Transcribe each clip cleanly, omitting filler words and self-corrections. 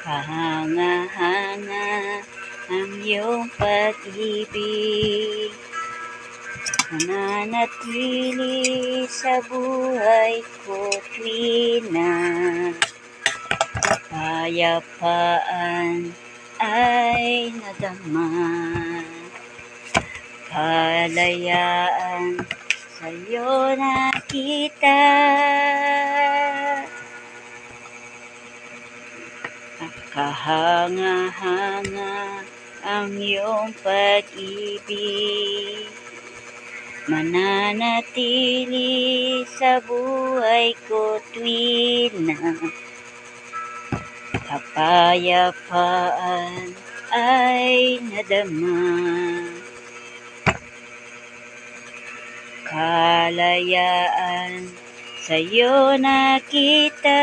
Kahanga-hanga ang iyong pag-ibig, nananatili sa buhay ko tuwing na kapayapaan ay nadama. Kalayaan sa'yo nakita, kahanga-hanga ang iyong pag-ibig, mananatili sa buhay ko tuwing na kapayapaan ay nadama. Kalayaan sa'yo nakita,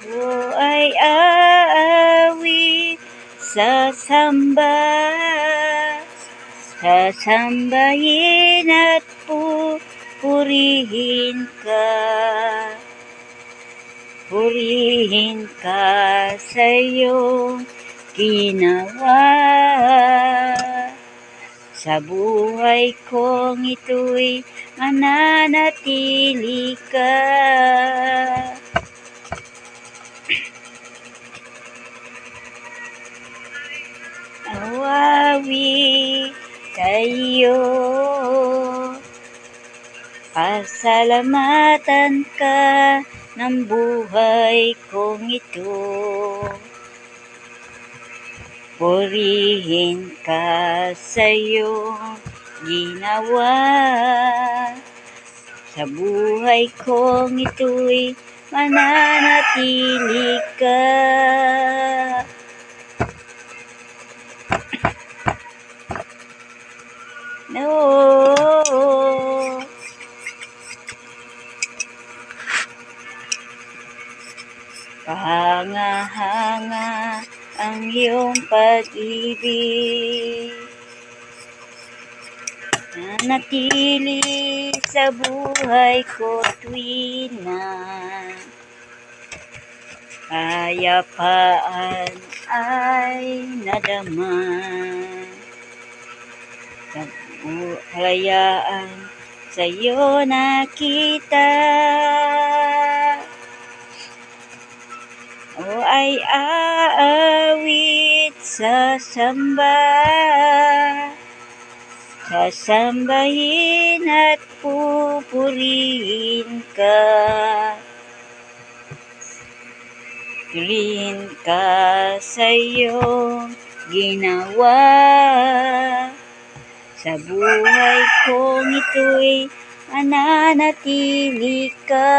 ako ay aawi, sasambahin at purihin ka sa iyong ginawa. Sa buhay kong ito'y mananatili ka. Awawi sa iyo, pasalamatan ka ng buhay kong ito. Purihin ka sa iyong ginawa. Sa buhay kong ito'y mananatili ka. No. Kahanga-hanga ang iyong pag-ibig, nanatili sa buhay ko tuwing na kapayapaan ay nadama. Kalayaan sa'yo nakita, o ay aawit sasambahin at pupurihin ka. Purihin ka sa iyong ginawa. Sa buhay kong ito'y mananatili ka.